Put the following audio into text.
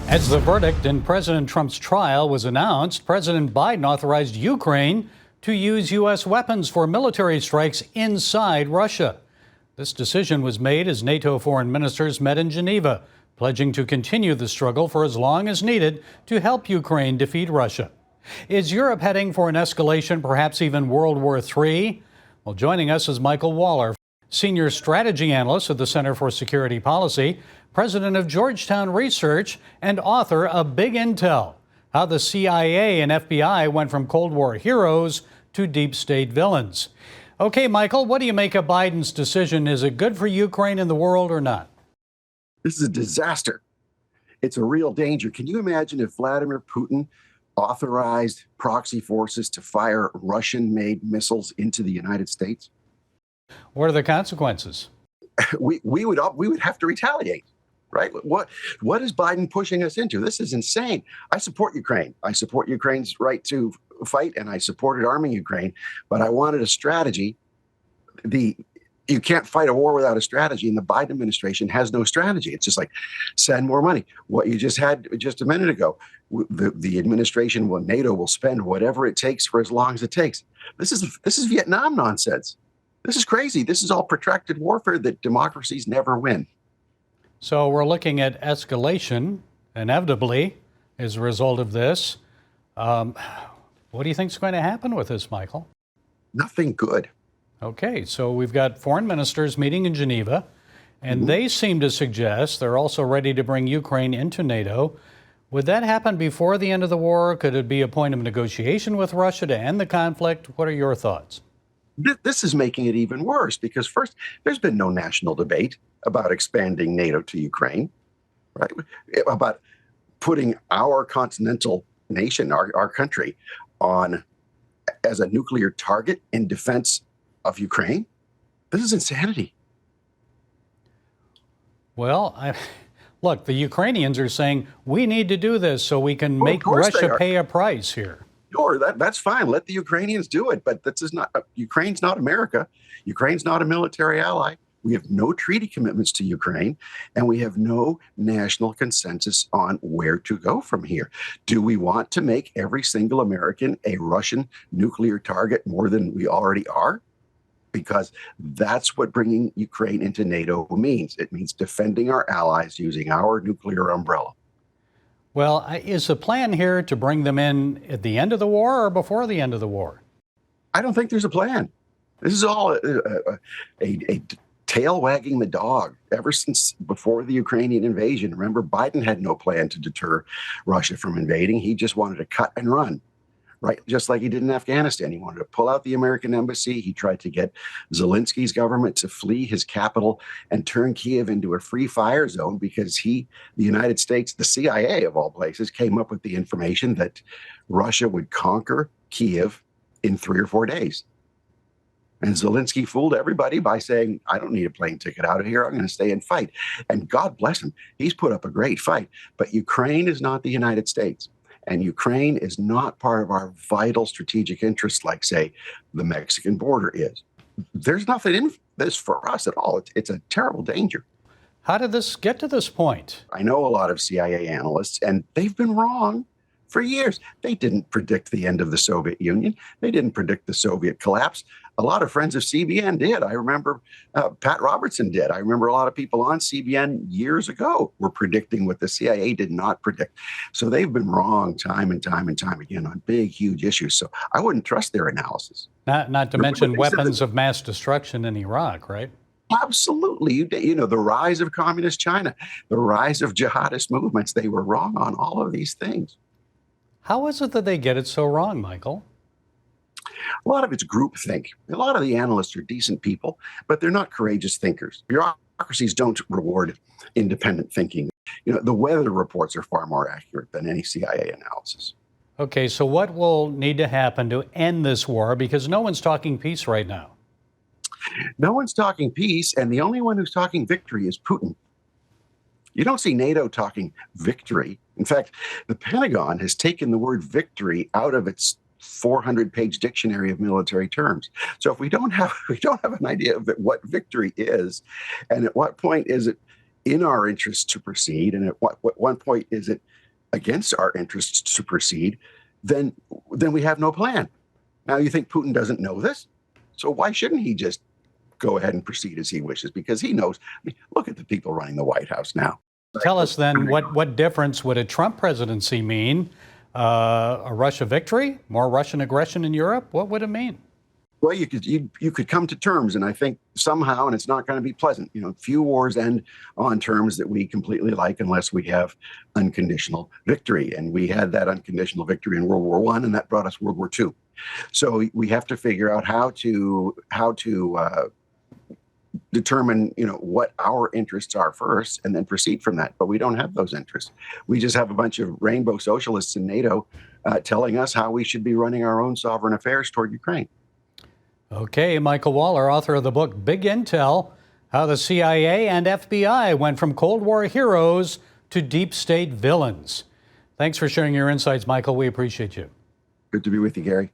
As the verdict in President Trump's trial was announced, President Biden authorized Ukraine to use U.S. weapons for military strikes inside Russia. This decision was made as NATO foreign ministers met in Geneva, pledging to continue the struggle for as long as needed to help Ukraine defeat Russia. Is Europe heading for an escalation, perhaps even World War III? Well, joining us is Michael Waller, Senior Strategy Analyst at the Center for Security Policy, President of Georgetown Research, and author of Big Intel: How the CIA and FBI Went from Cold War Heroes to Deep State Villains. Okay, Michael, what do you make of Biden's decision? Is it good for Ukraine and the world or not? This is a disaster. It's a real danger. Can you imagine if Vladimir Putin authorized proxy forces to fire Russian-made missiles into the United States? What are the consequences? We would have to retaliate, right? What is Biden pushing us into? This is insane. I support Ukraine. I support Ukraine's right to fight, and I supported arming Ukraine, but I wanted a strategy. You can't fight a war without a strategy, and the Biden administration has no strategy. It's just like, send more money. What you just had just a minute ago, the administration, NATO will spend whatever it takes for as long as it takes. This is Vietnam nonsense. This is crazy. This is all protracted warfare that democracies never win. So we're looking at escalation, inevitably, as a result of this. What do you think is going to happen with this, Michael? Nothing good. Okay, so we've got foreign ministers meeting in Geneva, and they seem to suggest they're also ready to bring Ukraine into NATO. Would that happen before the end of the war? Could it be a point of negotiation with Russia to end the conflict? What are your thoughts? This is making it even worse because, first, there's been no national debate about expanding NATO to Ukraine, right? About putting our continental nation, our country, on as a nuclear target in defense of Ukraine. This is insanity. Well, look, the Ukrainians are saying we need to do this so we can make Russia pay a price here. Sure, that's fine. Let the Ukrainians do it. But this is not Ukraine's not America. Ukraine's not a military ally. We have no treaty commitments to Ukraine, and we have no national consensus on where to go from here. Do we want to make every single American a Russian nuclear target more than we already are? Because that's what bringing Ukraine into NATO means. It means defending our allies using our nuclear umbrella. Well, is the plan here to bring them in at the end of the war or before the end of the war? I don't think there's a plan. This is all a tail wagging the dog ever since before the Ukrainian invasion. Remember, Biden had no plan to deter Russia from invading. He just wanted to cut and run, right? Just like he did in Afghanistan. He wanted to pull out the American embassy. He tried to get Zelensky's government to flee his capital and turn Kiev into a free fire zone because the United States, the CIA of all places, came up with the information that Russia would conquer Kiev in 3 or 4 days. And Zelensky fooled everybody by saying, I don't need a plane ticket out of here. I'm going to stay and fight. And God bless him. He's put up a great fight. But Ukraine is not the United States. And Ukraine is not part of our vital strategic interests like, say, the Mexican border is. There's nothing in this for us at all. It's a terrible danger. How did this get to this point? I know a lot of CIA analysts, and they've been wrong for years. They didn't predict the end of the Soviet Union. They didn't predict the Soviet collapse. A lot of friends of CBN did. I remember Pat Robertson did. I remember a lot of people on CBN years ago were predicting what the CIA did not predict. So they've been wrong time and time and time again on big, huge issues. So I wouldn't trust their analysis. Not to mention weapons of mass destruction in Iraq, right? Absolutely. You know, the rise of communist China, the rise of jihadist movements. They were wrong on all of these things. How is it that they get it so wrong, Michael? A lot of it's groupthink. A lot of the analysts are decent people, but they're not courageous thinkers. Bureaucracies don't reward independent thinking. You know, the weather reports are far more accurate than any CIA analysis. Okay, so what will need to happen to end this war? Because no one's talking peace right now. No one's talking peace, and the only one who's talking victory is Putin. You don't see NATO talking victory. In fact, the Pentagon has taken the word victory out of its 400-page dictionary of military terms. So if we don't have an idea of what victory is, and at what point is it in our interest to proceed, and at what one point is it against our interests to proceed, then we have no plan. Now, you think Putin doesn't know this? So why shouldn't he just go ahead and proceed as he wishes? Because he knows. I mean, look at the people running the White House now. Tell us then, what difference would a Trump presidency mean? A Russia victory? More Russian aggression in Europe? What would it mean? Well, you could come to terms, and I think somehow, and it's not going to be pleasant. Few wars end on terms that we completely like unless we have unconditional victory, and we had that unconditional victory in World War I, and that brought us World War II. So we have to figure out how to determine what our interests are first, and then proceed from that. But we don't have those interests. We just have a bunch of rainbow socialists in NATO telling us how we should be running our own sovereign affairs toward Ukraine. Okay, Michael Waller, author of the book Big Intel, How the CIA and FBI Went from Cold War Heroes to Deep State Villains. Thanks for sharing your insights, Michael. We appreciate you. Good to be with you, Gary.